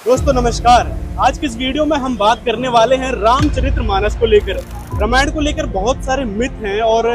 दोस्तों नमस्कार। आज की इस वीडियो में हम बात करने वाले हैं रामचरितमानस को लेकर। रामायण को लेकर बहुत सारे मिथ हैं और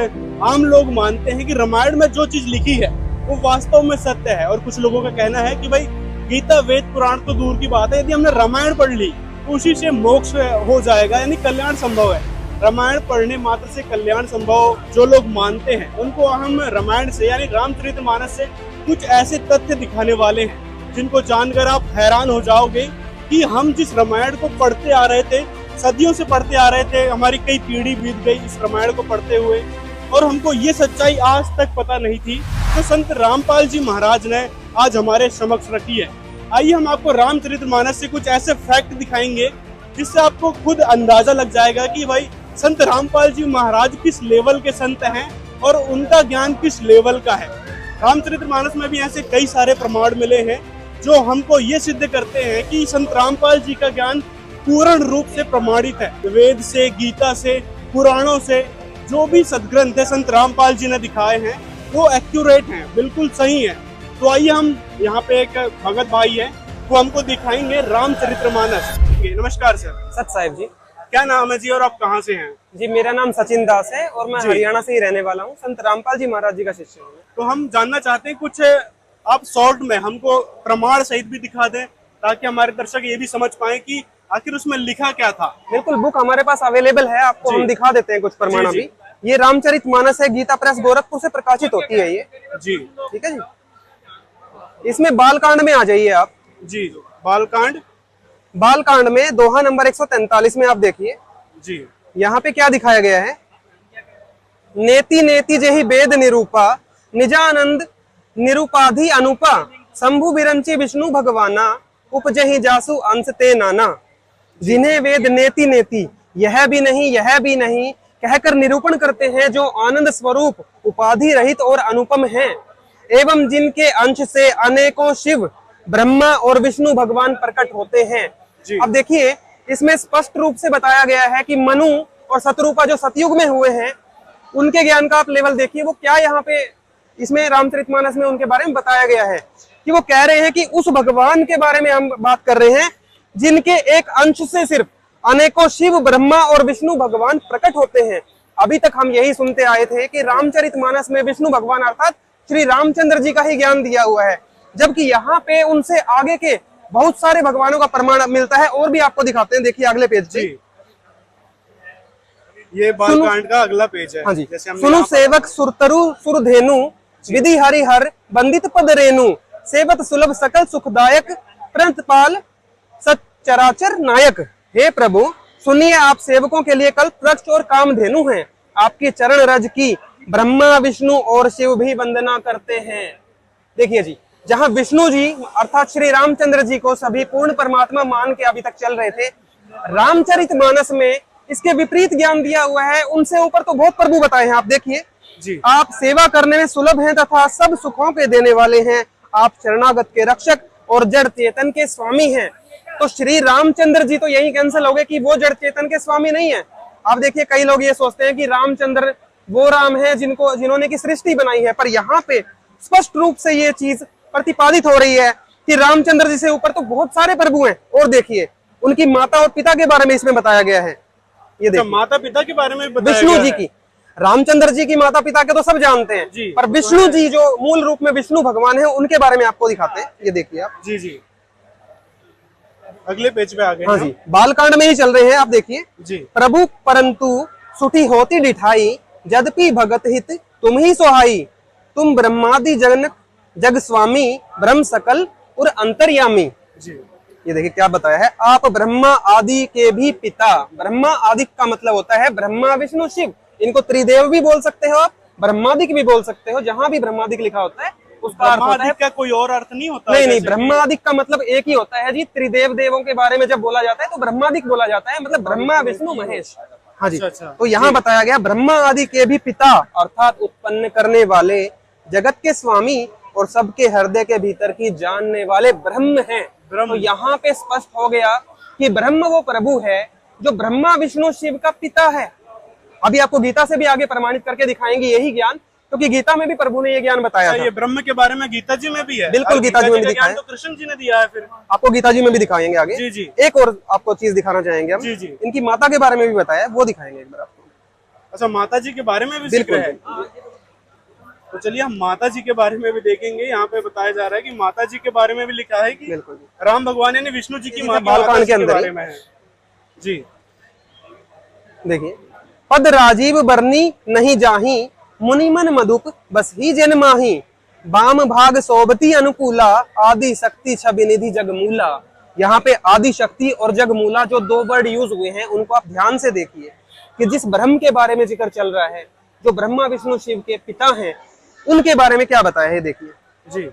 आम लोग मानते हैं कि रामायण में जो चीज लिखी है वो वास्तव में सत्य है। और कुछ लोगों का कहना है कि भाई गीता वेद पुराण तो दूर की बात है, यदि हमने रामायण पढ़ ली तो उसी से मोक्ष हो जाएगा, यानी कल्याण संभव है। रामायण पढ़ने मात्र से कल्याण संभव जो लोग मानते हैं उनको हम रामायण से यानी रामचरितमानस से कुछ ऐसे तथ्य दिखाने वाले हैं जिनको जानकर आप हैरान हो जाओगे कि हम जिस रामायण को पढ़ते आ रहे थे, सदियों से पढ़ते आ रहे थे, हमारी कई पीढ़ी बीत गई इस रामायण को पढ़ते हुए, और हमको ये सच्चाई आज तक पता नहीं थी, तो संत रामपाल जी महाराज ने आज हमारे समक्ष रखी है। आइए हम आपको रामचरितमानस से कुछ ऐसे फैक्ट दिखाएंगे जिससे आपको खुद अंदाजा लग जाएगा कि भाई संत रामपाल जी महाराज किस लेवल के संत हैं और उनका ज्ञान किस लेवल का है। रामचरितमानस में भी ऐसे कई सारे प्रमाण मिले हैं जो हमको ये सिद्ध करते हैं कि संत रामपाल जी का ज्ञान पूर्ण रूप से प्रमाणित है। वेद से, गीता से, पुराणों से जो भी सदग्रंथ है संत रामपाल जी ने दिखाए हैं वो एक्यूरेट हैं, बिल्कुल सही है। तो आइए हम यहाँ पे एक भगत भाई है वो हमको दिखाएंगे रामचरितमानस। नमस्कार सर। सत साहिब जी। क्या नाम है जी और आप कहाँ से हैं? जी मेरा नाम सचिन दास है और मैं हरियाणा से ही रहने वाला हूँ। संत रामपाल जी महाराज जी का शिष्य हूँ। तो हम जानना चाहते हैं कुछ आप शॉर्ट में हमको प्रमाण सहित भी दिखा दें ताकि हमारे दर्शक ये भी समझ पाए कि आखिर उसमें लिखा क्या था। बिल्कुल, बुक हमारे पास अवेलेबल है, आपको हम दिखा देते हैं कुछ प्रमाण अभी। ये रामचरितमानस है, गीता प्रेस गोरखपुर से प्रकाशित होती है ये जी। ठीक है जी। इसमें बालकांड में आ जाइए आप जी। बालकांड में दोहा नंबर 143 में आप देखिए जी। यहाँ पे क्या दिखाया गया है। नेति नेति जेहि वेद निरूपा निजानंद निरूपाधि अनुपा शंभु बिरंची विष्णु भगवाना उपजहि जासु अंश ते नाना। जिन्हें वेद नेति नेति यह भी नहीं कहकर निरूपण करते हैं, जो आनंद स्वरूप उपाधि रहित और अनुपम हैं, एवं जिनके अंश से अनेकों शिव ब्रह्मा और विष्णु भगवान प्रकट होते हैं। अब देखिए इसमें स्पष्ट रूप से बताया गया है कि मनु और शतरूपा जो सतयुग में हुए हैं उनके ज्ञान का आप लेवल देखिए। वो क्या यहाँ पे इसमें रामचरितमानस में उनके बारे में बताया गया है कि वो कह रहे हैं कि उस भगवान के बारे में हम बात कर रहे हैं जिनके एक अंश से सिर्फ अनेकों शिव ब्रह्मा और विष्णु भगवान प्रकट होते हैं। अभी तक हम यही सुनते आए थे कि रामचरितमानस में विष्णु भगवान अर्थात श्री रामचंद्र जी का ही ज्ञान दिया हुआ है, जबकि यहाँ पे उनसे आगे के बहुत सारे भगवानों का प्रमाण मिलता है। और भी आपको दिखाते हैं, देखिए अगले पेज जी। ये बालकांड का अगला पेज है। हाँ जी। सुनु सेवक सुरतरु सुरधेनु विधि हरिहर बंदित पद रेणु सेवत सुलभ सकल सुखदायक प्रंतपाल सच्चराचर नायक। हे प्रभु सुनिए, आप सेवकों के लिए कल्प वृक्ष और कामधेनु हैं। आपकी चरण रज की ब्रह्मा विष्णु और शिव भी वंदना करते हैं। देखिए जी, जहां विष्णु जी अर्थात श्री रामचंद्र जी को सभी पूर्ण परमात्मा मान के अभी तक चल रहे थे, रामचरितमानस में इसके विपरीत ज्ञान दिया हुआ है। उनसे ऊपर तो बहुत प्रभु बताए हैं। आप देखिए जी, आप सेवा करने में सुलभ हैं तथा सब सुखों के देने वाले हैं। आप शरणागत के रक्षक और जड़ चेतन के स्वामी हैं। तो श्री रामचंद्र जी तो यही कैंसिल हो गए कि वो जड़ चेतन के स्वामी नहीं है। आप देखिए कई लोग ये सोचते हैं कि रामचंद्र वो राम है जिन्होंने की सृष्टि बनाई है, पर यहाँ पे स्पष्ट रूप से ये चीज प्रतिपादित हो रही है कि रामचंद्र जी से ऊपर तो बहुत सारे प्रभु हैं। और देखिए उनकी माता और पिता के बारे में इसमें बताया गया है। ये देखिए माता पिता के बारे में विष्णु जी की, रामचंद्र जी की माता पिता के तो सब जानते हैं जी, पर विष्णु जी जो मूल रूप में विष्णु भगवान है उनके बारे में आपको दिखाते हैं। ये देखिए आप जी जी अगले पेज पे आ गए। हाँ जी, बालकांड में ही चल रहे हैं। आप देखिए जी। प्रभु परंतु सुठी होती डिठाई यद्यपि भगत हित तुम ही सोहाई। तुम ब्रह्मादि जनक जग स्वामी ब्रह्म सकल और अंतर्यामी जी। ये देखिए क्या बताया है। आप ब्रह्मा आदि के भी पिता। ब्रह्मा आदि का मतलब होता है ब्रह्मा विष्णु शिव। इनको त्रिदेव भी बोल सकते हो आप, ब्रह्मादिक भी बोल सकते हो। जहां भी ब्रह्मादिक लिखा होता है उसका अर्थ होता है क्या कोई और अर्थ नहीं होता? नहीं, ब्रह्मादिक का मतलब एक ही होता है जी। त्रिदेव देवों के बारे में जब बोला जाता है तो ब्रह्मादिक बोला जाता है, मतलब ब्रह्मा विष्णु महेश। हाँ जी। तो यहाँ बताया गया ब्रह्मा आदि के भी पिता अर्थात उत्पन्न करने वाले, जगत के स्वामी और सबके हृदय के भीतर की जानने वाले ब्रह्म हैं। तो यहाँ पे स्पष्ट हो गया कि ब्रह्म वो प्रभु है जो ब्रह्मा विष्णु शिव का पिता है। अभी आपको गीता से भी आगे प्रमाणित करके दिखाएंगे यही ज्ञान क्योंकि गीता में भी प्रभु ने ये ज्ञान बताया था। ये ब्रह्म के बारे में गीता जी में भी है? बिल्कुल, गीता जी में भी दिखा है। तो कृष्ण जी ने दिया है, फिर आपको गीता जी में भी दिखाएंगे आगे। जी जी। एक और आपको चीज दिखाना चाहेंगे हम। जी जी। इनकी माता के बारे में भी बताया, वो दिखाएंगे एक बार आपको। अच्छा, माता जी के बारे में भी जिक्र है? तो चलिए हम माता जी के बारे में भी देखेंगे। यहाँ पे बताया जा रहा है कि माता जी के बारे में भी लिखा है कि राम भगवान यानी विष्णु जी की बालकांड के अंदर बारे में है। जी देखिए, पद राजीव बरनी नहीं जाही, मुनि मन मधुप बस ही जन माही, बाम भाग सोबती अनुकूला, आदि शक्ति छवि निधि जगमूला। यहाँ पे आदि शक्ति और जगमूला जो दो वर्ड यूज हुए हैं, उनको आप ध्यान से देखिए कि जिस ब्रह्म के बारे में जिक्र चल रहा है, जो ब्रह्मा विष्णु शिव के पिता हैं, उनके बारे में क्या बताया है देखिए। जी,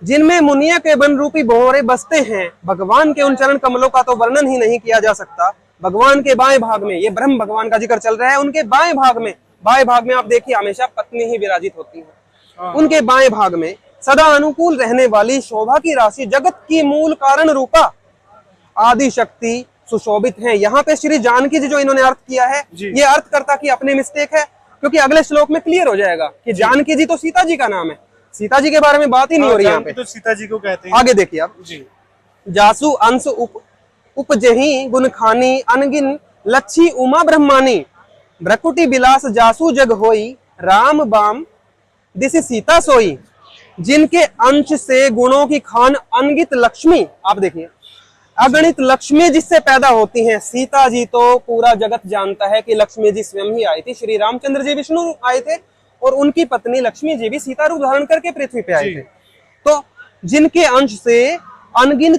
जिनमें मुनिया के वन रूपी भंवरे बसते हैं, भगवान के उन चरण कमलों का तो वर्णन ही नहीं किया जा सकता। भगवान के बाएं भाग में, ये ब्रह्म भगवान का जिक्र चल रहा है, उनके बाएं भाग में आप देखिए हमेशा पत्नी ही विराजित होती है। उनके बाएं भाग में सदा अनुकूल रहने वाली शोभा की राशि, जगत की मूल कारण रूपा आदि शक्ति सुशोभित है। यहाँ पे श्री जानकी जी जो इन्होंने अर्थ किया है, ये अर्थ करता कि अपने मिस्टेक है, क्योंकि अगले श्लोक में क्लियर हो जाएगा कि जानकी जी तो सीता जी का नाम है, सीता जी के बारे में बात ही नहीं हो रही यहाँ पे, तो सीता जी को कहते हैं। आगे देखिए आप। जासु अंश उपजही गुण खानी, अनगिन लच्छी उमा ब्रह्मानी, भ्रकुटी बिलास जासु जग होई, राम बाम दिस सीता सोई। जिनके अंश से गुणों की खान अनगित लक्ष्मी, आप देखिए अगणित लक्ष्मी जिससे पैदा होती हैं। सीता जी तो पूरा जगत जानता है कि लक्ष्मी जी स्वयं ही आई थी, श्री रामचंद्र जी विष्णु आए थे और उनकी पत्नी लक्ष्मी जी भी सीता रूप धारण करके पृथ्वी पे आए थे। तो जिनके अंश से अनगिन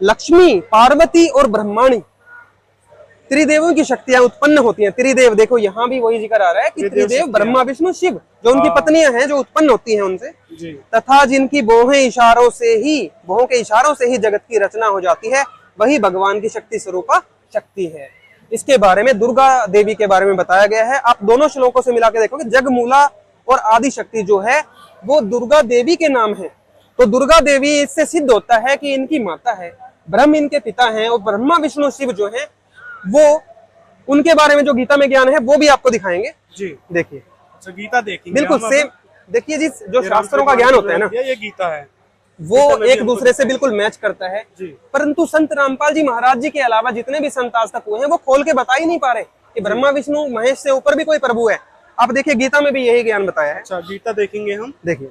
लक्ष्मी, पार्वती और ब्रह्माणी, त्रिदेवों की शक्तियां उत्पन्न होती हैं। त्रिदेव देखो यहाँ भी वही जिक्र आ रहा है कि त्रिदेव ब्रह्मा विष्णु शिव जो उनकी पत्नियां हैं, जो उत्पन्न होती हैं उनसे, तथा जिनकी बोहों के इशारों से ही जगत की रचना हो जाती है, वही भगवान की शक्ति स्वरूपा शक्ति है। इसके बारे में दुर्गा देवी के बारे में बताया गया है। आप दोनों श्लोकों से मिला के देखोगे, जगमूला और आदि शक्ति जो है वो दुर्गा देवी के नाम है। तो दुर्गा देवी, इससे सिद्ध होता है कि इनकी माता है, ब्रह्म इनके पिता हैं, और ब्रह्मा विष्णु शिव जो है वो, उनके बारे में जो गीता में ज्ञान है वो भी आपको दिखाएंगे। जी देखिए, अच्छा गीता देखेंगे बिल्कुल सेम। देखिए जी, जो शास्त्रों का ज्ञान होता है ना, ये गीता है, वो एक दूसरे से बिल्कुल मैच करता है। परंतु संत रामपाल जी महाराज जी के अलावा जितने भी संत आज तक हुए हैं, वो खोल के बता ही नहीं पा रहे कि ब्रह्मा विष्णु महेश से ऊपर भी कोई प्रभु है। आप देखिए गीता में भी यही ज्ञान बताया है। अच्छा, गीता देखेंगे हम। देखिए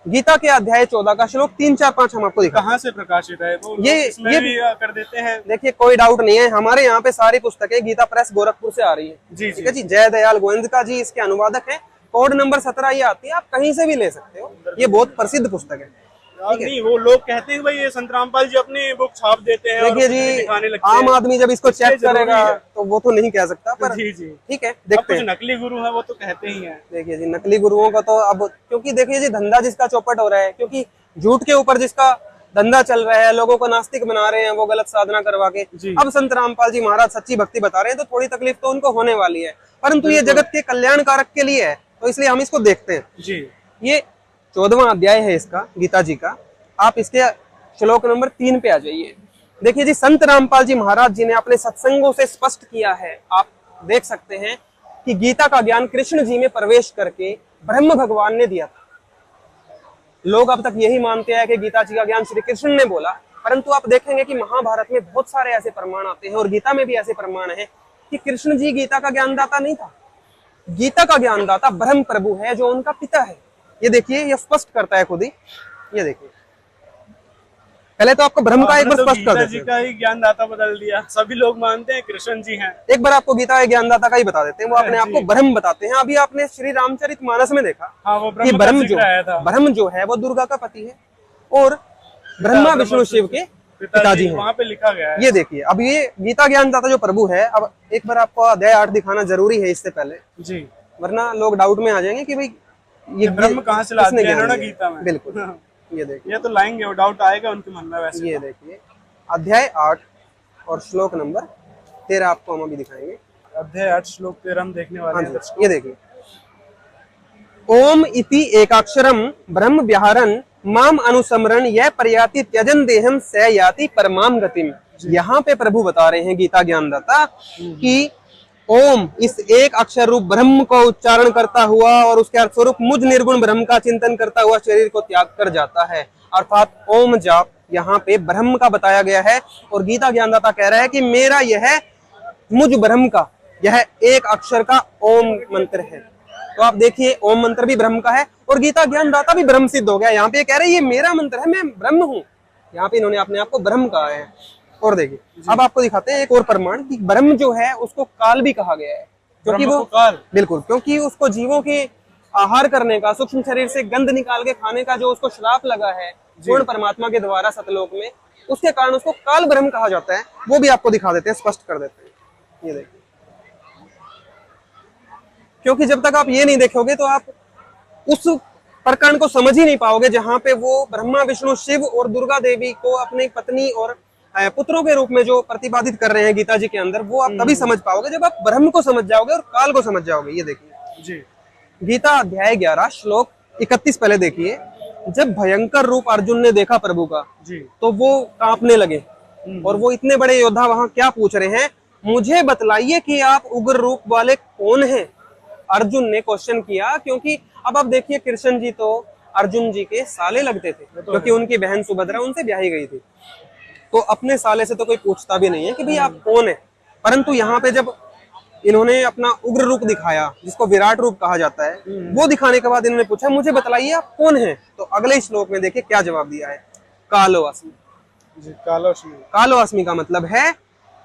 गीता के अध्याय 14 का श्लोक 3, 4, 5 हम आपको दिखाएं। कहाँ से प्रकाशित है वो? ये भी कर देते हैं। देखिए कोई डाउट नहीं है, हमारे यहाँ पे सारी पुस्तकें गीता प्रेस गोरखपुर से आ रही है। ठीक है जी, जय दयाल गोविंदका जी इसके अनुवादक है। कोड नंबर 17 ये आती है, आप कहीं से भी ले सकते हो, ये बहुत प्रसिद्ध पुस्तक है। नहीं, वो लोग कहते हैं भाई ये संत रामपाल जी अपनी बुक छाप देते हैं। देखिए जी, आम आदमी जब इसको चेक करेगा तो वो तो नहीं कह सकता, पर ठीक है देखते हैं। नकली गुरु है वो तो कहते ही हैं। देखिए जी, नकली गुरुओं का तो अब, क्योंकि देखिए जी धंधा जिसका चौपट हो रहा है, क्योंकि झूठ के ऊपर जिसका धंधा चल रहा है, लोगों को नास्तिक बना रहे हैं वो गलत साधना करवा के। अब संत रामपाल जी महाराज सच्ची भक्ति बता रहे हैं, तो थोड़ी तकलीफ तो उनको होने वाली है, परंतु ये जगत के कल्याण कारक के लिए है, तो इसलिए हम इसको देखते हैं जी। ये 14वां अध्याय है इसका, गीता जी का। आप इसके श्लोक नंबर 3 पे आ जाइए। देखिए जी, संत रामपाल जी महाराज जी ने अपने सत्संगों से स्पष्ट किया है, आप देख सकते हैं कि गीता का ज्ञान कृष्ण जी में प्रवेश करके ब्रह्म भगवान ने दिया था। लोग अब तक यही मानते हैं कि गीता जी का ज्ञान श्री कृष्ण ने बोला, परंतु आप देखेंगे कि महाभारत में बहुत सारे ऐसे प्रमाण आते हैं और गीता में भी ऐसे प्रमाण है कि कृष्ण जी गीता का ज्ञानदाता नहीं था। गीता का ज्ञानदाता ब्रह्म प्रभु है जो उनका पिता है। ये देखिए, ये स्पष्ट करता है खुद ही। ये देखिए, पहले तो आपको ब्रह्म का एक बार स्पष्ट कर देते हैं। का ही ज्ञानदाता बदल दिया, सभी लोग मानते हैं कृष्ण जी हैं। एक बार आपको गीता के ज्ञानदाता का ही बता देते हैं, वो अपने आप को ब्रह्म बताते हैं। अभी आपने श्री रामचरितमानस में देखा कि ब्रह्म जो है वो दुर्गा का पति है और ब्रह्मा विष्णु शिव के पिताजी हैं। वहाँ पे लिखा गया है। ये देखिए, अब ये गीता ज्ञानदाता जो प्रभु है, अब एक बार आपको अध्याय 8 दिखाना जरूरी है इससे पहले जी, वरना लोग डाउट में आ जाएंगे कि भाई ये ब्रह्म कहाँ से लाते हैं गीता में। बिल्कुल, ये देखिए, ये तो लाएंगे, वो डाउट आएगा उनके मन में वैसे। ये देखिए अध्याय 8 और श्लोक नंबर 13 आपको हम अभी दिखाएंगे। अध्याय 8 श्लोक 13 हम देखने वाले हैं। ये देखिए, ओम इति एकाक्षरम ब्रह्म व्याहरन माम अनुसमरण यह प्रयाति त्यजन देहम स याति परमाम गतिम। यहाँ पे प्रभु बता रहे हैं गीता ज्ञानदाता कि ओम इस एक अक्षर रूप ब्रह्म को उच्चारण करता हुआ और उसके अर्थ स्वरूप मुझ निर्गुण ब्रह्म का चिंतन करता हुआ शरीर को त्याग कर जाता है। अर्थात ओम जाप यहाँ पे ब्रह्म का बताया गया है और गीता ज्ञानदाता कह रहा है कि मेरा यह मुझ ब्रह्म का यह एक अक्षर का ओम मंत्र है। तो आप देखिए ओम मंत्र भी ब्रह्म का है और गीता ज्ञानदाता भी ब्रह्म सिद्ध हो गया। यहाँ पे कह रहे हैं ये मेरा मंत्र है, मैं ब्रह्म हूँ। यहाँ पे इन्होंने अपने आप को ब्रह्म कहा है। और देखिए अब आपको दिखाते हैं एक और प्रमाण कि ब्रह्म जो है उसको काल भी कहा गया है, क्योंकि वो काल बिल्कुल, क्योंकि उसको जीवों के आहार करने का, सूक्ष्म शरीर से गंध निकाल के खाने का जो उसको श्राप लगा है पूर्ण परमात्मा के द्वारा सतलोक में, उसके कारण उसको काल ब्रह्म कहा जाता है। वो भी आपको दिखा देते हैं, स्पष्ट कर देते हैं। ये देखिए, क्योंकि जब तक आप ये नहीं देखोगे तो आप उस प्रकरण को समझ ही नहीं पाओगे जहां पे वो ब्रह्मा विष्णु शिव और दुर्गा देवी को अपनी पत्नी और पुत्रों के रूप में जो प्रतिपादित कर रहे हैं गीता जी के अंदर, वो आप तभी समझ पाओगे जब आप ब्रह्म को समझ जाओगे और काल को समझ जाओगे। ये देखिए जी, गीता अध्याय 11 श्लोक 31 पहले देखिए। जब भयंकर रूप अर्जुन ने देखा प्रभु का जी, तो वो कांपने लगे और वो इतने बड़े योद्धा वहां क्या पूछ रहे हैं, मुझे बतलाइए कि आप उग्र रूप वाले कौन हैं। अर्जुन ने क्वेश्चन किया, क्योंकि अब आप देखिए कृष्ण जी तो अर्जुन जी के साले लगते थे, क्योंकि उनकी बहन सुभद्रा उनसे ब्याही गई थी। तो अपने साले से तो कोई पूछता भी नहीं है कि भाई आप कौन है। परंतु यहाँ पे जब इन्होंने अपना उग्र रूप दिखाया, जिसको विराट रूप कहा जाता है, वो दिखाने के बाद इन्होंने पूछा मुझे बतलाइए आप कौन हैं। तो अगले श्लोक में देखिए क्या जवाब दिया है, कालो अस्मि। कालो अस्मि का मतलब है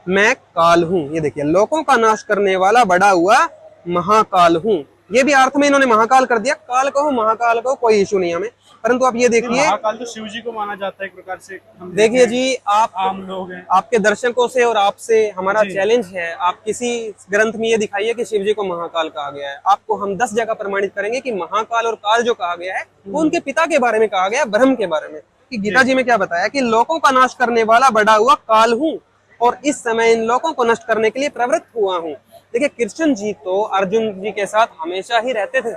मैं काल हूँ। ये देखिए, लोकों का नाश करने वाला बड़ा हुआ महाकाल हूँ। ये भी अर्थ में इन्होंने महाकाल कर दिया। काल कहो महाकाल कहो कोई इशू नहीं हमें, परंतु आप ये देखिए महाकाल तो शिव जी को माना जाता है एक प्रकार से। देखिए जी, आप आम लोग हैं, आपके दर्शकों से और आपसे हमारा चैलेंज है, आप किसी ग्रंथ में ये दिखाइए कि शिव जी को महाकाल कहा गया है। आपको हम 10 जगह प्रमाणित करेंगे कि महाकाल और काल जो कहा गया है वो उनके पिता के बारे में कहा गया है, ब्रह्म के बारे में। कि गीता जी में क्या बताया कि लोकों का नाश करने वाला बड़ा हुआ काल हूँ और इस समय इन लोकों को नष्ट करने के लिए प्रवृत्त हुआ हूँ। देखिए कृष्ण जी तो अर्जुन जी के साथ हमेशा ही रहते थे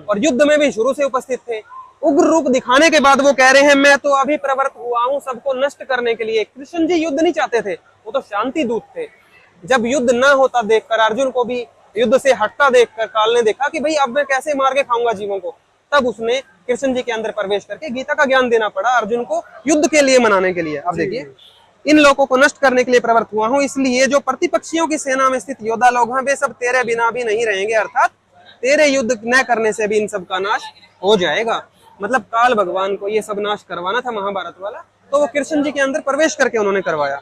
और युद्ध में भी शुरू से उपस्थित थे। उग्र रूप दिखाने के बाद वो कह रहे हैं मैं तो अभी प्रवृत्त हुआ हूँ सबको नष्ट करने के लिए। कृष्ण जी युद्ध नहीं चाहते थे, वो तो शांति दूत थे। जब युद्ध ना होता देखकर अर्जुन को भी युद्ध से हटता देखकर काल ने देखा कि भाई अब मैं कैसे मार के खाऊंगा जीवों को, तब उसने कृष्ण जी के अंदर प्रवेश करके गीता का ज्ञान देना पड़ा अर्जुन को युद्ध के लिए मनाने के लिए। अब देखिए, इन लोगों को नष्ट करने के लिए प्रवृत्त हुआ हूँ, इसलिए जो प्रतिपक्षियों की सेना में स्थित योद्धा लोग हैं वे सब तेरे बिना भी नहीं रहेंगे, अर्थात तेरे युद्ध न करने से भी इन सब का नाश हो जाएगा। मतलब काल भगवान को ये सब नाश करवाना था महाभारत वाला, तो वो कृष्ण जी के अंदर प्रवेश करके उन्होंने करवाया।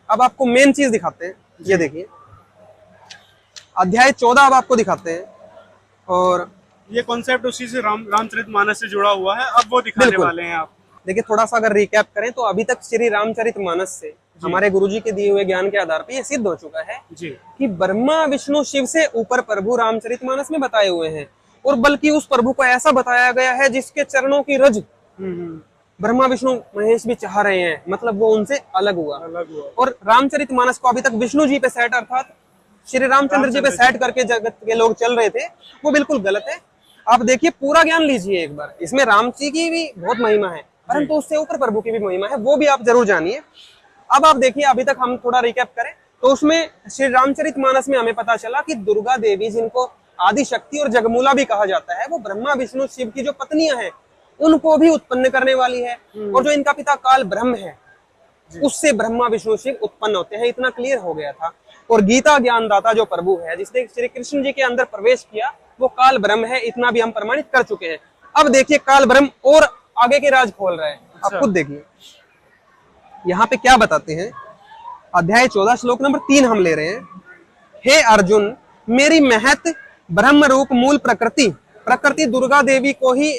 अब आपको मेन चीज दिखाते हैं, ये देखिए अध्याय 14 अब आपको दिखाते हैं। और ये कॉन्सेप्ट उसी से रामचरितमानस से जुड़ा हुआ है, अब वो दिखाने वाले हैं आप। देखिए थोड़ा सा अगर रिकैप करें तो अभी तक श्री रामचरितमानस से हमारे गुरुजी के दिए हुए ज्ञान के आधार पर ये सिद्ध हो चुका है जी कि ब्रह्मा विष्णु शिव से ऊपर प्रभु रामचरितमानस में बताए हुए हैं, और बल्कि उस प्रभु को ऐसा बताया गया है जिसके चरणों की रज ब्रह्मा विष्णु महेश भी चाह रहे हैं, मतलब वो उनसे अलग हुआ। और रामचरितमानस को अभी तक विष्णु जी पे सेट अर्थात श्री रामचंद्र जी पे सेट करके जगत के लोग चल रहे थे, वो बिल्कुल गलत है। आप देखिए पूरा ज्ञान लीजिए एक बार, इसमें राम जी की भी बहुत महिमा है, परंतु उससे ऊपर प्रभु की भी महिमा है, वो भी आप जरूर जानिए। अब आप देखिए, अभी तक हम थोड़ा रिकैप करें तो उसमें श्री रामचरितमानस में हमें पता चला कि दुर्गा देवी, जिनको आदि शक्ति और जगमूला भी कहा जाता है, वो ब्रह्मा विष्णु शिव की जो पत्नियां हैं उनको भी उत्पन्न करने वाली है, और जो इनका पिता काल ब्रह्म है उससे ब्रह्मा विष्णु शिव उत्पन्न होते हैं। इतना क्लियर हो गया था। और गीता ज्ञानदाता जो प्रभु है जिसने श्री कृष्ण जी के अंदर प्रवेश किया, वो काल ब्रह्म है, इतना भी हम प्रमाणित कर चुके हैं। अब देखिए काल ब्रह्म और आगे के राज खोल रहे हैं, आप खुद देखिए यहाँ पे क्या बताते हैं। अध्याय 14 श्लोक नंबर 3 हम ले रहे हैं। हे अर्जुन, मेरी महत ब्रह्म रूप मूल प्रकृति दुर्गा देवी को ही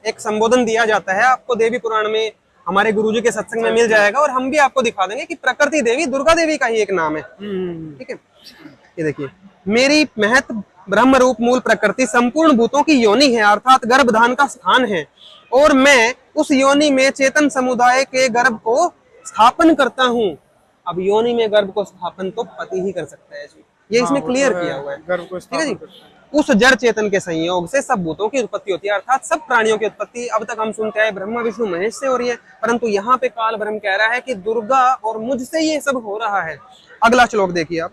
एक संबोधन दिया जाता है। आपको देवी पुराण में हमारे गुरुजी के सत्संग में मिल जाएगा, और हम भी आपको दिखा देंगे कि प्रकृति देवी दुर्गा देवी का ही एक नाम है। ठीक है, ये देखिए, मेरी महत ब्रह्म रूप मूल प्रकृति संपूर्ण भूतों की योनि है, अर्थात गर्भधान का स्थान है, और मैं उस योनि में चेतन समुदाय के गर्भ को स्थापन करता हूँ। अब योनि में गर्भ को स्थापन तो पति ही कर सकता है जी, ये इसमें क्लियर किया हुआ है। ठीक है जी, उस जड़ चेतन के संयोग से सब भूतों की उत्पत्ति होती है, अर्थात सब प्राणियों की उत्पत्ति अब तक हम सुनते आए ब्रह्मा विष्णु महेश से हो रही है, परंतु यहाँ पे काल ब्रह्म कह रहा है कि दुर्गा और मुझसे ये सब हो रहा है। अगला श्लोक देखिए आप,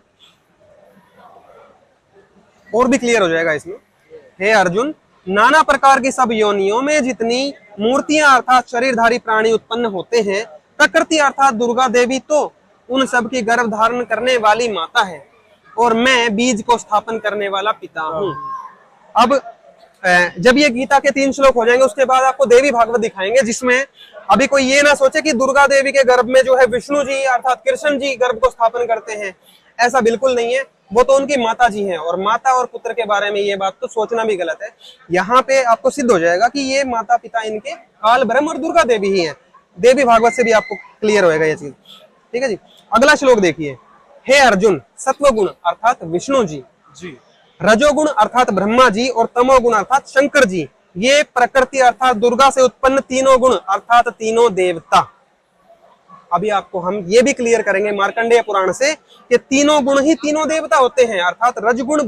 और भी क्लियर हो जाएगा इसमें। हे अर्जुन, नाना प्रकार की सब योनियों में जितनी मूर्तियां अर्थात शरीरधारी प्राणी उत्पन्न होते हैं, प्रकृति अर्थात दुर्गा देवी तो उन सब की गर्भ धारण करने वाली माता है और मैं बीज को स्थापन करने वाला पिता हूँ। अब जब ये गीता के 3 श्लोक हो जाएंगे उसके बाद आपको देवी भागवत दिखाएंगे, जिसमें अभी कोई ये ना सोचे कि दुर्गा देवी के गर्भ में जो है विष्णु जी अर्थात कृष्ण जी गर्भ को स्थापन करते हैं, ऐसा बिल्कुल नहीं है। वो तो उनकी माता जी हैं और माता और पुत्र के बारे में ये बात तो सोचना भी गलत है। यहाँ पे आपको सिद्ध हो जाएगा कि ये माता पिता इनके काल ब्रह्म और दुर्गा देवी ही है। देवी भागवत से भी आपको क्लियर होएगा ये चीज। ठीक है जी। अगला श्लोक देखिए। हे अर्जुन, सत्वगुण अर्थात विष्णु जी, रजोगुण अर्थात ब्रह्मा जी और तमोगुण अर्थात शंकर जी, ये प्रकृति अर्थात दुर्गा से उत्पन्न तीनों गुण अर्थात तीनों देवता। अभी आपको हम ये भी क्लियर करेंगे मार्कंडेय पुराण से कि तीनों गुण ही तीनों देवता होते हैं, अर्थात रजगुण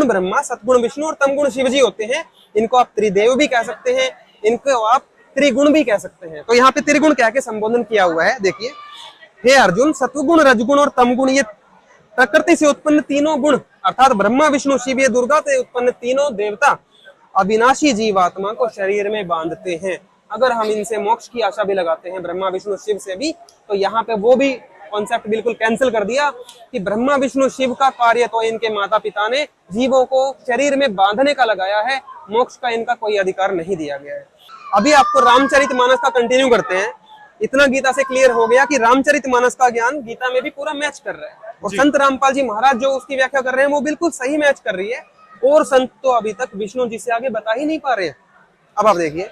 ब्रह्मा, सतगुण विष्णु और तमगुण शिव जी होते हैं। इनको आप त्रिदेव भी कह सकते हैं, इनको आप त्रिगुण भी कह सकते हैं। तो यहाँ पे त्रिगुण कह के संबोधन किया हुआ है। देखिए, हे अर्जुन, सत्वगुण, रजगुण और तमगुण ये प्रकृति से उत्पन्न तीनों गुण अर्थात ब्रह्मा विष्णु शिव ये दुर्गा से उत्पन्न तीनों देवता अविनाशी जीवात्मा को शरीर में बांधते हैं। अगर हम इनसे मोक्ष की आशा भी लगाते हैं ब्रह्मा विष्णु शिव से भी, तो यहाँ पे वो भी कॉन्सेप्ट बिल्कुल कैंसिल कर दिया कि ब्रह्मा विष्णु शिव का कार्य तो इनके माता पिता ने जीवों को शरीर में बांधने का लगाया है, मोक्ष का इनका कोई अधिकार नहीं दिया गया है। अभी आपको रामचरितमानस का कंटिन्यू करते हैं। इतना गीता से क्लियर हो गया कि रामचरितमानस का ज्ञान गीता में भी पूरा मैच कर रहा है और संत रामपाल जी महाराज जो उसकी व्याख्या कर रहे हैं वो बिल्कुल सही मैच कर रही है। और संत तो अभी तक विष्णु जी से आगे बता ही नहीं पा रहे हैं। अब आप देखिए,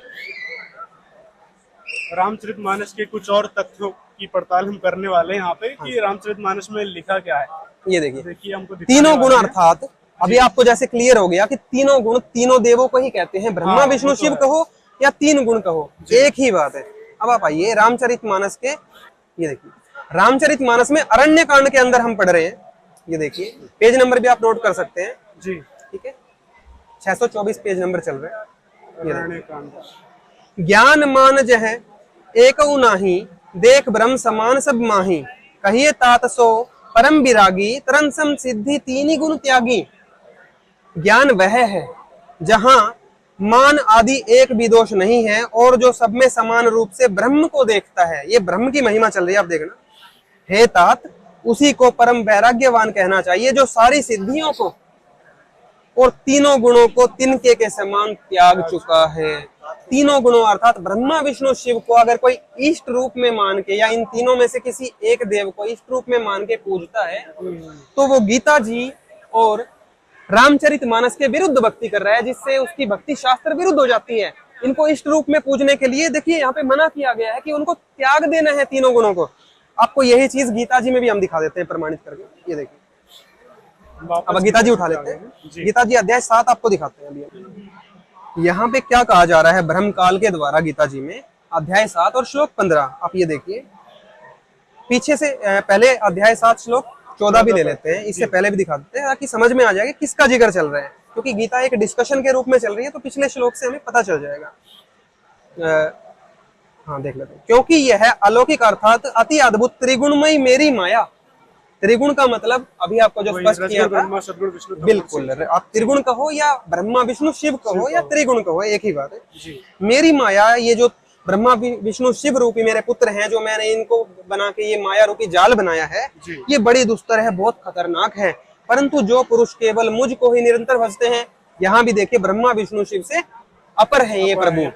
रामचरितमानस के कुछ और तथ्यों की पड़ताल हम करने वाले हैं यहाँ पे कि रामचरितमानस में लिखा क्या है। ये देखिए हमको तीनों गुण अर्थात अभी आपको जैसे क्लियर हो गया कि तीनों गुण तीनों देवों को ही कहते हैं, ब्रह्मा विष्णु शिव कहो या 3 गुण कहो, एक ही बात है। अब आप आइए रामचरितमानस के, ये देखिए रामचरितमानस में अरण्य कांड के अंदर हम पढ़ रहे हैं। ये देखिए पेज नंबर भी आप नोट कर सकते हैं जी, ठीक है, 624 पेज नंबर चल रहा है। अरण्य कांड। ज्ञान मान जह एक नाही, देख ब्रह्म समान सब माही, कहिए तात सो परम विरागी, तरन सम सिद्धि 3 गुण त्यागी। ज्ञान वह है जहां मान आदि एक भी दोष नहीं है और जो सब में समान रूप से ब्रह्म को देखता है। ये ब्रह्म की महिमा चल रही है, आप देखना। हे तात, उसी को परम वैराग्यवान कहना चाहिए जो सारी सिद्धियों को और तीनों गुणों को तिनके के समान त्याग चुका है। तीनों गुणों अर्थात ब्रह्मा विष्णु शिव को अगर कोई इष्ट रूप में मान के या इन तीनों में से किसी एक देव को इष्ट रूप में मान के पूजता है तो वो गीता जी और रामचरितमानस के विरुद्ध भक्ति कर रहा है, जिससे उसकी भक्ति शास्त्र विरुद्ध हो जाती है। इनको इष्ट रूप में पूजने के लिए देखिए यहाँ पे मना किया गया है कि उनको त्याग देना है तीनों गुणों को। आपको यही चीज गीता जी में भी हम दिखा देते हैं प्रमाणित करके। ये देखिए, अब गीता जी उठा लेते हैं। गीता जी अध्याय 7 आपको दिखाते हैं अभी। यहाँ पे क्या कहा जा रहा है ब्रह्म काल के द्वारा गीता जी में, अध्याय 7 और श्लोक 15। आप ये देखिए, पीछे से पहले अध्याय 7 श्लोक 14 भी ले लेते हैं, इससे पहले भी दिखा देते हैं ताकि समझ में आ जाएगा किसका जिक्र चल रहा है, क्योंकि गीता एक डिस्कशन के रूप में चल रही है तो पिछले श्लोक से हमें पता चल जाएगा। हाँ देख लेते हैं। क्योंकि यह अलौकिक अर्थात अति अद्भुत त्रिगुणमयी मेरी माया। त्रिगुण का मतलब अभी आपको जो स्पष्ट किया था, बिल्कुल आप त्रिगुण कहो या ब्रह्मा विष्णु शिव कहो या त्रिगुण कहो, एक ही बात है। मेरी माया, ये जो ब्रह्मा विष्णु शिव रूपी मेरे पुत्र हैं जो मैंने इनको बना के ये माया रूपी जाल बनाया है, ये बड़ी दुस्तर है, बहुत खतरनाक है। परंतु जो पुरुष केवल मुझको ही निरंतर भजते हैं, यहाँ भी देखिए ब्रह्मा विष्णु शिव से अपर है ये प्रभु,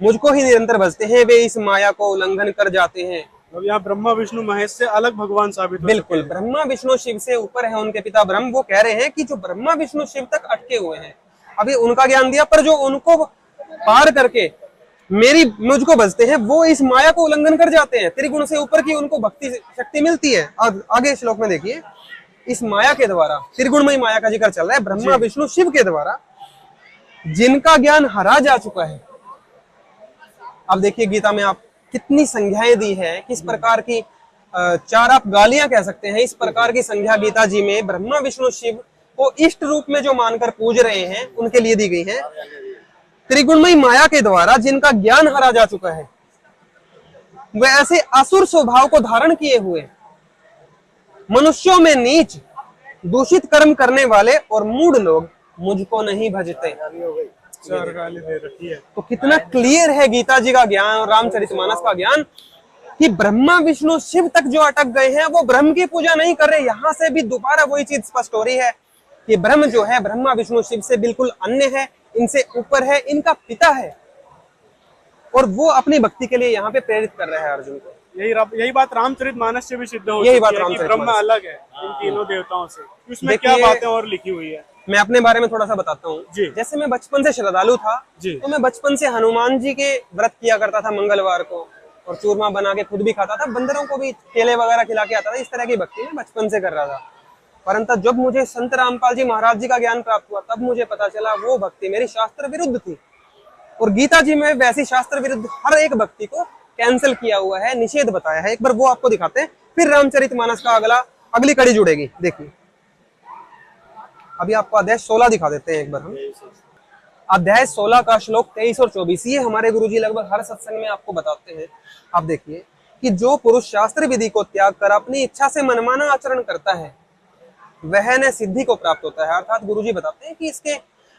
मुझको ही निरंतर भजते हैं, वे इस माया को उल्लंघन कर जाते हैं। अब यहाँ ब्रह्मा विष्णु महेश से अलग भगवान साबित, बिल्कुल ब्रह्मा विष्णु शिव से ऊपर है उनके पिता ब्रह्म। वो कह रहे हैं कि जो ब्रह्मा विष्णु शिव तक अटके हुए हैं, अभी उनका ज्ञान दिया, पर जो उनको पार करके मुझको भजते हैं वो इस माया को उल्लंघन कर जाते हैं। त्रिगुण से ऊपर की उनको भक्ति शक्ति मिलती है। आगे श्लोक में देखिए, इस माया के द्वारा, त्रिगुणमयी माया का जिक्र चल रहा है, ब्रह्मा विष्णु शिव के द्वारा जिनका ज्ञान हरा जा चुका है। अब देखिए गीता में आप कितनी संज्ञाएं दी है, किस प्रकार की 4 आप गालियां कह सकते हैं, इस प्रकार की संज्ञा गीता जी में ब्रह्मा विष्णु शिव को इष्ट रूप में जो मानकर पूज रहे हैं उनके लिए दी गई है। त्रिगुणमयी माया के द्वारा जिनका ज्ञान हरा जा चुका है, वे ऐसे असुर स्वभाव को धारण किए हुए, मनुष्यों में नीच दूषित कर्म करने वाले और मूढ़ लोग मुझको नहीं भजते। चार गाली दे रखी है। तो कितना क्लियर है गीता जी का ज्ञान और रामचरितमानस का ज्ञान कि ब्रह्मा विष्णु शिव तक जो अटक गए हैं वो ब्रह्म की पूजा नहीं कर रहे। यहाँ से भी दोबारा वही चीज स्पष्ट हो रही है कि ब्रह्म जो है ब्रह्मा विष्णु शिव से बिल्कुल अन्य है, इनसे ऊपर है, इनका पिता है, और वो अपनी भक्ति के लिए यहाँ पे प्रेरित कर रहा है अर्जुन को। यही बात रामचरितमानस से भी सिद्ध हो यही बात चुकी है कि ब्रह्म अलग है इन तीनों देवताओं से। इसमें क्या बातें और लिखी हुई है? मैं अपने बारे में थोड़ा सा बताता हूँ। जैसे मैं बचपन से श्रद्धालु था, तो मैं बचपन से हनुमान जी के व्रत किया करता था मंगलवार को, और चूरमा बना के खुद भी खाता था, बंदरों को भी केले वगैरह खिला के आता था। इस तरह की भक्ति मैं बचपन से कर रहा था। परंतु जब मुझे संत रामपाल जी महाराज जी का ज्ञान प्राप्त हुआ, तब मुझे पता चला वो भक्ति मेरी शास्त्र विरुद्ध थी। और गीता जी में वैसी शास्त्र विरुद्ध हर एक भक्ति को कैंसिल किया हुआ है, निषेध बताया है। एक बार वो आपको दिखाते हैं, फिर रामचरितमानस का अगली कड़ी जुड़ेगी। देखिए, अभी आपको अध्याय 16 दिखा देते हैं एक बार हम। अध्याय 16 का श्लोक 23 और 24 ये हमारे गुरुजी लगभग हर सत्संग में आपको बताते हैं। आप देखिए कि जो पुरुष शास्त्र विधि को त्याग कर अपनी इच्छा से मनमाना आचरण करता है वह न सिद्धि को प्राप्त होता है। अर्थात गुरुजी बताते हैं कि इसके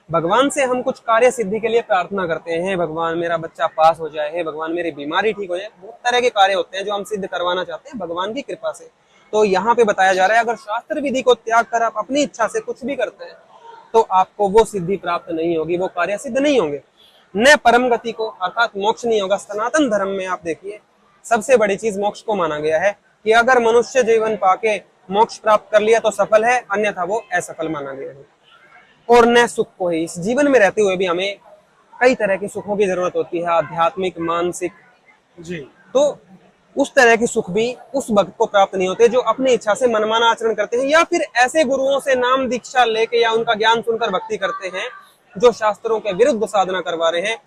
भगवान से हम कुछ कार्य सिद्धि के लिए प्रार्थना करते हैं, भगवान मेरा बच्चा पास हो जाए, हे भगवान मेरी बीमारी ठीक हो जाए। बहुत तरह के कार्य होते हैं जो हम सिद्ध करवाना चाहते हैं भगवान की कृपा से। तो यहाँ पे बताया जा रहा है, अगर शास्त्र विधि को त्याग कर आप अपनी इच्छा से कुछ भी करते हैं तो आपको वो सिद्धि प्राप्त नहीं होगी, वो कार्य सिद्ध नहीं होंगे। न परम गति को अर्थात मोक्ष नहीं होगा। सनातन धर्म में आप देखिए सबसे बड़ी चीज मोक्ष को माना गया है कि अगर मनुष्य जीवन पाके मोक्ष प्राप्त कर लिया तो सफल है, अन्यथा वो असफल माना गया है। और न सुख को ही, इस जीवन में रहते हुए भी हमें कई तरह के सुखों की जरूरत होती है, आध्यात्मिक, मानसिक जी। तो उस तरह के सुख भी उस भक्त को प्राप्त नहीं होते जो अपनी इच्छा से मनमाना आचरण करते हैं, या फिर ऐसे गुरुओं से नाम दीक्षा लेके या उनका ज्ञान सुनकर भक्ति करते हैं जो शास्त्रों के विरुद्ध साधना करवा रहे हैं।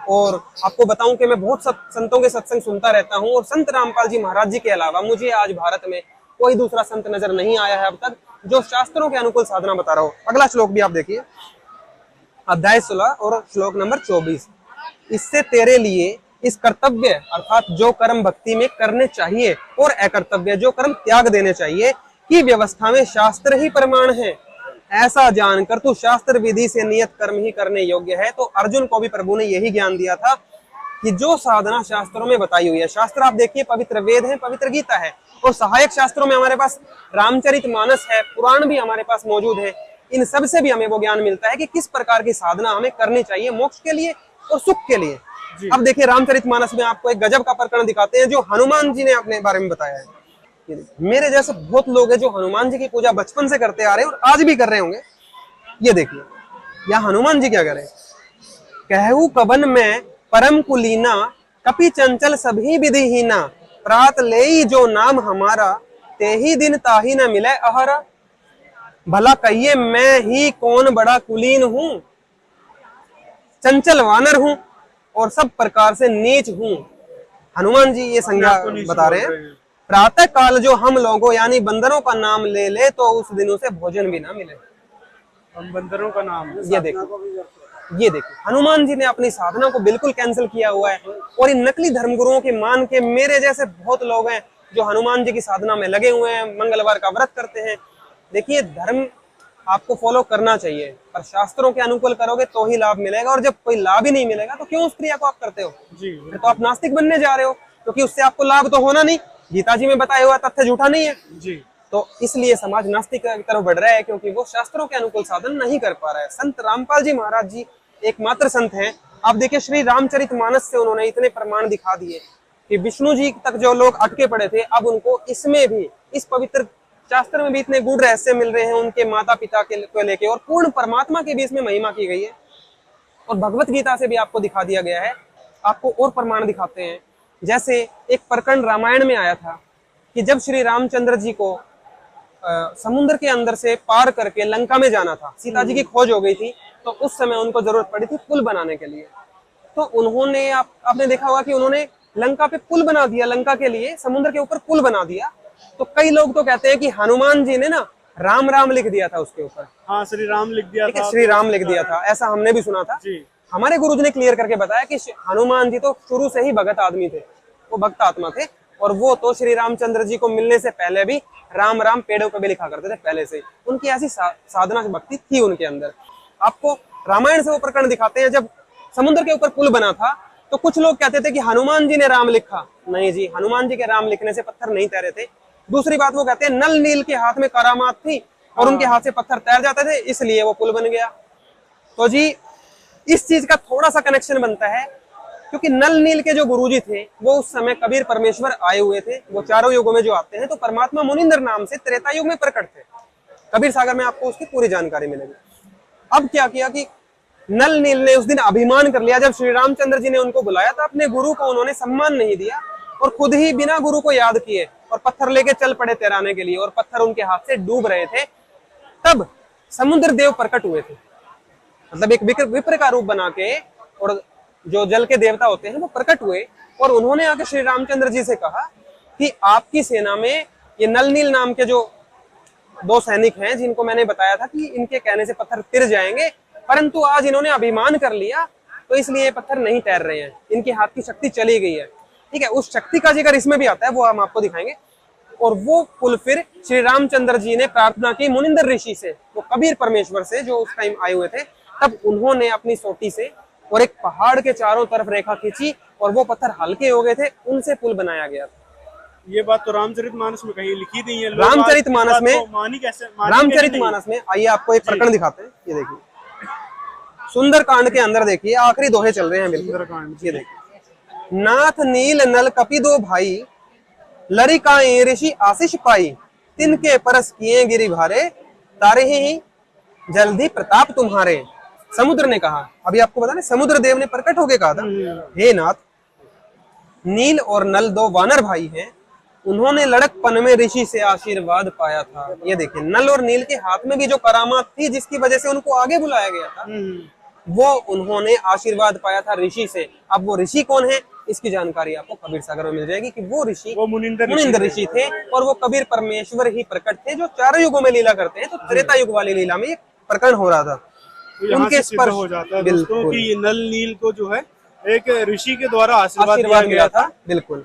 और आपको बताऊं कि मैं बहुत संतों के सत्संग सुनता रहता हूं, और संत रामपाल जी महाराज जी के अलावा मुझे आज भारत में कोई दूसरा संत नजर नहीं आया है अब तक जो शास्त्रों के अनुकूल साधना बता रहा हो। अगला श्लोक भी आप देखिए, अध्याय 16 और श्लोक नंबर 24। इससे तेरे लिए इस कर्तव्य अर्थात जो कर्म भक्ति में करने चाहिए और अकर्तव्य जो कर्म त्याग देने चाहिए की व्यवस्था में शास्त्र ही प्रमाण है। ऐसा जानकर तू शास्त्र विधि से नियत कर्म ही करने योग्य है। तो अर्जुन को भी प्रभु ने यही ज्ञान दिया था कि जो साधना शास्त्रों में बताई हुई है, शास्त्र आप देखिए पवित्र वेद है, पवित्र गीता है, और सहायक शास्त्रों में हमारे पास रामचरितमानस है, पुराण भी हमारे पास मौजूद है। इन सब से भी हमें वो ज्ञान मिलता है कि किस प्रकार की साधना हमें करनी चाहिए मोक्ष के लिए और सुख के लिए। अब देखिए रामचरितमानस में आपको एक गजब का प्रकरण दिखाते हैं जो हनुमान जी ने अपने बारे में बताया है। मेरे जैसे बहुत लोग हैं जो हनुमान जी की पूजा बचपन से करते आ रहे हैं और आज भी कर रहे होंगे। ये देखिए यहाँ हनुमान जी क्या करे, कहू कबन में परम कुलीना कपि चंचल सभी विधिहीना, प्रात लेई जो नाम हमारा ते ही दिन ताही न मिले अहरा। भला कहिए मैं ही कौन बड़ा कुलीन हूँ, चंचल वानर हूँ और सब प्रकार से नीच हूँ। हनुमान जी ये संज्ञा बता रहे हैं। प्रातः काल जो हम लोगों यानी बंदरों का नाम ले ले तो उस दिनों से भोजन भी ना मिले। हम बंदरों का नाम, ये देखिए हनुमान जी ने अपनी साधना को बिल्कुल कैंसिल किया हुआ है। और इन नकली धर्मगुरुओं के मान के मेरे जैसे बहुत लोग हैं जो हनुमान जी की साधना में लगे हुए हैं, मंगलवार का व्रत करते हैं। देखिए धर्म आपको फॉलो करना चाहिए, पर शास्त्रों के अनुकूल करोगे तो ही लाभ मिलेगा, और जब कोई लाभ ही नहीं मिलेगा तो क्यों उस क्रिया को आप करते हो जी। फिर तो आप नास्तिक बनने जा रहे हो, क्योंकि उससे आपको लाभ तो होना नहीं। गीता जी में बताया हुआ तथ्य झूठा नहीं है जी। तो इसलिए समाज नास्तिक की तरफ बढ़ रहा है क्योंकि वो शास्त्रों के अनुकूल साधन नहीं कर पा रहा है। संत रामपाल जी महाराज जी एकमात्र संत हैं। आप देखिए श्री रामचरितमानस से उन्होंने इतने प्रमाण दिखा दिए कि विष्णु जी तक जो लोग अटके पड़े थे अब उनको इसमें भी, इस पवित्र शास्त्र में भी इतने गूढ़ रहस्य मिल रहे हैं उनके माता पिता को लेके, और पूर्ण परमात्मा की भी इसमें महिमा की गई है। और भगवत गीता से भी आपको दिखा दिया गया है। आपको और प्रमाण दिखाते हैं, जैसे एक प्रकरण रामायण में आया था कि जब श्री रामचंद्र जी को समुद्र के अंदर से पार करके लंका में जाना था, सीता जी की खोज हो गई थी, तो उस समय उनको जरूरत पड़ी थी पुल बनाने के लिए। तो उन्होंने आपने देखा होगा कि उन्होंने लंका पे पुल बना दिया, लंका के लिए समुद्र के ऊपर पुल बना दिया। तो कई लोग तो कहते हैं कि हनुमान जी ने ना राम राम लिख दिया था उसके ऊपर। हाँ, श्री राम लिख दिया था, श्री राम लिख दिया था, ऐसा हमने भी सुना था जी। हमारे गुरुजी ने क्लियर करके बताया कि हनुमान जी तो शुरू से ही भगत आदमी थे, वो भक्त आत्मा थे, और वो तो श्री रामचंद्र जी को मिलने से पहले भी राम राम पेड़ों पे भी लिखा करते थे पहले से। उनकी ऐसी साधना भक्ति थी उनके अंदर। आपको रामायण से वो प्रकरण दिखाते हैं, जब समुद्र के ऊपर पुल बना था तो कुछ लोग कहते थे कि हनुमान जी ने राम लिखा। नहीं जी, हनुमान जी के राम लिखने से पत्थर नहीं तैरे थे। दूसरी बात, वो कहते हैं नल नील के हाथ में करामात थी और उनके हाथ से पत्थर तैर जाते थे, इसलिए वो पुल बन गया। तो जी इस चीज का थोड़ा सा कनेक्शन बनता है, क्योंकि नल नील के जो गुरुजी थे वो उस समय कबीर परमेश्वर आए हुए थे। वो चारों युगों में जो आते हैं, तो परमात्मा मुनिंदर नाम से त्रेता युग में प्रकट थे। कबीर सागर में आपको उसकी पूरी जानकारी मिलेगी। अब क्या किया कि नल नील ने उस दिन अभिमान कर लिया, जब श्री रामचंद्र जी ने उनको बुलाया तो अपने गुरु को उन्होंने सम्मान नहीं दिया और खुद ही बिना गुरु को याद किए और पत्थर लेके चल पड़े तैराने के लिए, और पत्थर उनके हाथ से डूब रहे थे। तब समुद्र देव प्रकट हुए थे, मतलब एक विप्र का रूप बना के, और जो जल के देवता होते हैं वो प्रकट हुए और उन्होंने आके श्री रामचंद्र जी से कहा कि आपकी सेना में ये नल नील नाम के जो 2 सैनिक हैं, जिनको मैंने बताया था कि इनके कहने से पत्थर तिर जाएंगे, परंतु आज इन्होंने अभिमान कर लिया तो इसलिए ये पत्थर नहीं तैर रहे हैं, इनके हाथ की शक्ति चली गई है। ठीक है, उस शक्ति का जिक्र इसमें भी आता है, वो हम आपको दिखाएंगे। और वो पुल फिर श्री रामचंद्र जी ने प्रार्थना की मुनिंदर ऋषि से, वो कबीर परमेश्वर से जो उस टाइम आए हुए थे, तब उन्होंने अपनी सोटी से और एक पहाड़ के चारों तरफ रेखा खींची और वो पत्थर हल्के हो गए थे, उनसे पुल बनाया गया था। ये बात तो रामचरितमानस में कहीं लिखी नहीं है। रामचरितमानस में, रामचरितमानस में आइए आपको एक प्रकरण दिखाते हैं। ये देखिए सुंदरकांड के अंदर देखिए, आखिरी दोहे चल रहे हैं बिल्कुल। ये देखिए, नाथ नील नल कपि 2 भाई, लरिकाएं ऋषि आशीष पाई, तिनके परस किए गिरि भारे, तारे ही जल्दी प्रताप तुम्हारे। समुद्र ने कहा, अभी आपको बता दें, समुद्र देव ने प्रकट होके कहा था, हे नाथ, नील और नल 2 वानर भाई हैं, उन्होंने लड़कपन में ऋषि से आशीर्वाद पाया था। ये देखिए, नल और नील के हाथ में भी जो करामात थी जिसकी वजह से उनको आगे बुलाया गया था, वो उन्होंने आशीर्वाद पाया था ऋषि से। अब वो ऋषि कौन है, इसकी जानकारी आपको कबीर सागर में मिल जाएगी कि वो ऋषि मुनिंदर ऋषि थे और वो कबीर परमेश्वर ही प्रकट थे, जो चारों युगों में लीला करते हैं। तो त्रेता युग वाली लीला में एक प्रकरण हो रहा था, उनके स्पर्श हो जाता है दोस्तों कि नल नील को जो है एक ऋषि के द्वारा आशीर्वाद मिला था। बिल्कुल,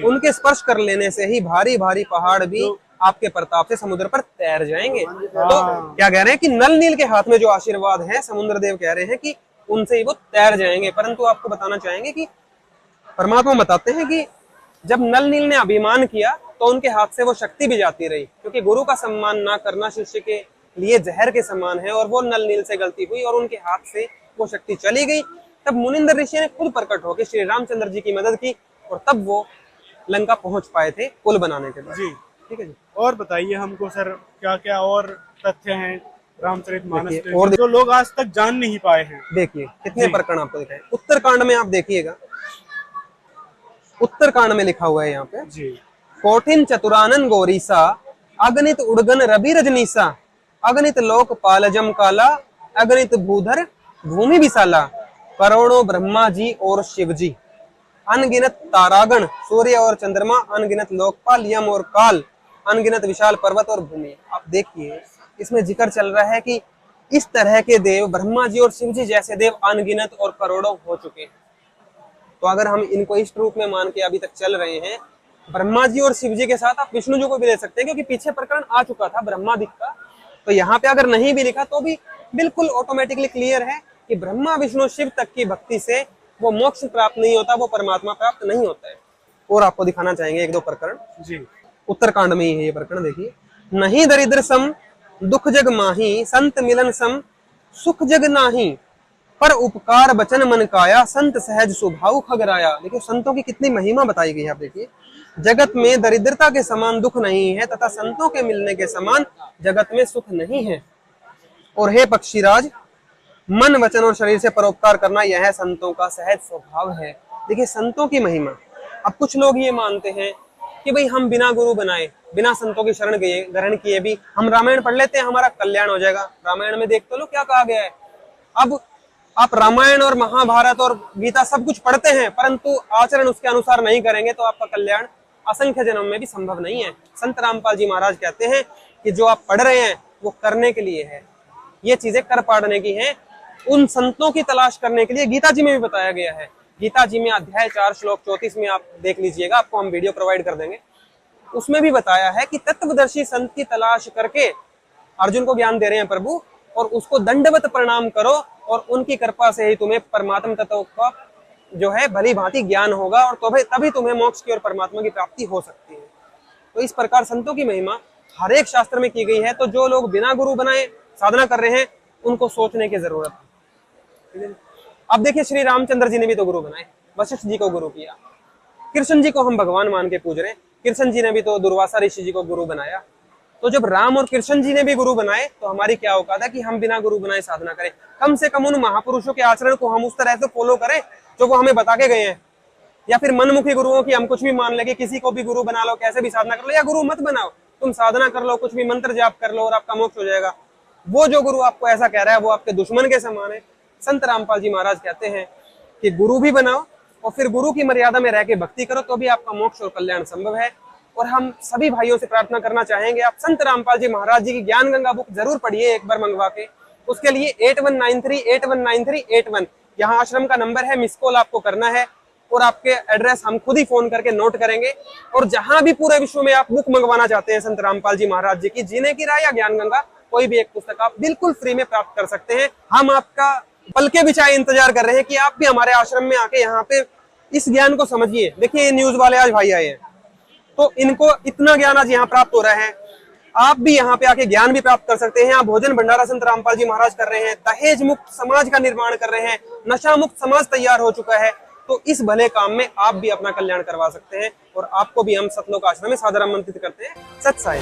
उनके स्पर्श कर लेने से ही भारी भारी पहाड़ भी आपके प्रताप से समुद्र पर तैर जाएंगे। तो क्या कह रहे हैं कि नल नील के हाथ में जो आशीर्वाद है, समुद्र देव कह रहे हैं कि उनसे ही वो तैर जाएंगे। परंतु आपको बताना चाहेंगे कि परमात्मा बताते हैं कि जब नल नील ने अभिमान किया तो उनके हाथ से वो शक्ति भी जाती रही, क्योंकि गुरु का सम्मान ना करना शिष्य के लिए जहर के समान है। और वो नल नील से गलती हुई और उनके हाथ से वो शक्ति चली गई। तब मुनिंदर ऋषि ने खुद प्रकट होकर श्री रामचंद्र जी की मदद की और तब वो लंका पहुंच पाए थे पुल बनाने के बाद। जी ठीक है जी। और बताइए हमको सर, क्या क्या और तथ्य हैं रामचरितमानस के और जो लोग आज तक जान नहीं पाए हैं? देखिए कितने प्रकरण आपको दिखाए। उत्तरकांड में आप देखिएगा, उत्तरकांड में लिखा हुआ है यहाँ पे जी, कोठिन चतुरानन गौरीसा, अगणित उड़गन रवि रजनीसा, अगणित लोक पालजम काला, अगणित भूधर भूमि विशाला, करोड़ों ब्रह्मा जी और शिव जी, अनगिनत तारागण सूर्य और चंद्रमा, अनगिनत लोकपाल यम और काल, अनगिनत विशाल पर्वत और भूमि। आप देखिए इसमें जिक्र चल रहा है कि इस तरह के देव, ब्रह्मा जी और शिव जी जैसे देव अनगिनत और करोड़ों हो चुके हैं। तो अगर हम इनको इस रूप में मान के अभी तक चल रहे हैं, ब्रह्मा जी और शिव जी के साथ आप विष्णु जी को भी ले सकते हैं, क्योंकि पीछे प्रकरण आ चुका था ब्रह्मादिक का। तो यहाँ पे अगर नहीं भी लिखा तो भी बिल्कुल ऑटोमेटिकली क्लियर है कि ब्रह्मा विष्णु शिव तक की भक्ति से वो मोक्ष प्राप्त नहीं होता, वो परमात्मा प्राप्त नहीं होता है। और आपको दिखाना चाहेंगे 1-2 प्रकरण जी। उत्तरकांड में ही है ये प्रकरण। देखिए, नहीं दरिद्र सम दुख जग माही, संत मिलन सम सुख जग नाही, पर उपकार बचन मन काया, संत सहज स्वभाव खगराया। देखिए संतों की कितनी महिमा बताई गई है। आप देखिए, जगत में दरिद्रता के समान दुख नहीं है तथा संतों के मिलने के समान जगत में सुख नहीं है। और हे पक्षीराज, मन वचन और शरीर से परोपकार करना यह संतों का सहज स्वभाव है। देखिए संतों की महिमा। अब कुछ लोग ये मानते हैं कि भाई हम बिना गुरु बनाए, बिना संतों की शरण ग्रहण किए भी हम रामायण पढ़ लेते हैं, हमारा कल्याण हो जाएगा। रामायण में देख तो लो क्या कहा गया है। अब आप रामायण और महाभारत और गीता सब कुछ पढ़ते हैं, परंतु आचरण उसके अनुसार नहीं करेंगे तो आपका कल्याण असंख्य जन्म में भी संभव नहीं है। संत रामपाल जी महाराज कहते हैं कि जो आप पढ़ रहे हैं वो करने के लिए है, ये चीजें कर पाड़ने की हैं। उन संतों की तलाश करने के लिए गीता जी में भी बताया गया है गीता जी में अध्याय 4 श्लोक 34 में आप देख लीजिएगा, आपको हम वीडियो प्रोवाइड कर देंगे। उसमें भी बताया है कि तत्वदर्शी संत की तलाश करके अर्जुन को ज्ञान दे रहे हैं प्रभु, और उसको दंडवत प्रणाम करो और उनकी कृपा से ही तुम्हें परमात्मा तत्व का जो है भली भांति ज्ञान होगा, और तभी तुम्हें मोक्ष की और परमात्मा की प्राप्ति हो सकती है। तो इस प्रकार संतों की महिमा हर एक शास्त्र में की गई है। तो जो लोग बिना गुरु बनाए साधना कर रहे हैं उनको सोचने की जरूरत है। अब देखिए, श्री रामचंद्र जी ने भी तो गुरु बनाए, वशिष्ठ जी को गुरु किया। कृष्ण जी को हम भगवान मान के पूज रहे हैं, कृष्ण जी ने भी तो दुर्वासा ऋषि जी को गुरु बनाया। तो जब राम और कृष्ण जी ने भी गुरु बनाए तो हमारी क्या औकात है कि हम बिना गुरु बनाए साधना करें। कम से कम उन महापुरुषों के आचरण को हम उस तरह से फॉलो करें जो वो हमें बता के गए हैं। या फिर मनमुखी गुरुओं की हम कुछ भी मान लेंगे, किसी को भी गुरु बना लो, कैसे भी साधना कर लो, या गुरु मत बनाओ, तुम साधना कर लो, कुछ भी मंत्र जाप कर लो और आपका मोक्ष हो जाएगा। वो जो गुरु आपको ऐसा कह रहा है वो आपके दुश्मन के समान है। संत रामपाल जी महाराज कहते हैं कि गुरु भी बनाओ और फिर गुरु की मर्यादा में रह के भक्ति करो, तो भी आपका मोक्ष और कल्याण संभव है। और हम सभी भाइयों से प्रार्थना करना चाहेंगे, आप संत रामपाल जी महाराज जी की ज्ञान गंगा बुक जरूर पढ़िए एक बार मंगवा के। उसके लिए 8193819381 यहाँ आश्रम का नंबर है, मिस कॉल आपको करना है और आपके एड्रेस हम खुद ही फोन करके नोट करेंगे। और जहां भी पूरे विश्व में आप बुक मंगवाना चाहते हैं संत रामपाल जी महाराज जी की, जीने की राह या ज्ञान गंगा, कोई भी एक पुस्तक आप बिल्कुल फ्री में प्राप्त कर सकते हैं। हम आपका पल के बिछाए इंतजार कर रहे हैं कि आप भी हमारे आश्रम में आके यहाँ पे इस ज्ञान को समझिए। देखिए, ये न्यूज वाले आज भाई आए हैं तो इनको इतना ज्ञान आज यहाँ प्राप्त हो रहा है, आप भी यहाँ पे आके ज्ञान भी प्राप्त कर सकते हैं। यहाँ भोजन भंडारा संत रामपाल जी महाराज कर रहे हैं, दहेज मुक्त समाज का निर्माण कर रहे हैं, नशा मुक्त समाज तैयार हो चुका है। तो इस भले काम में आप भी अपना कल्याण करवा सकते हैं और आपको भी हम सतलोक आश्रम में सादर आमंत्रित करते हैं। सत साई।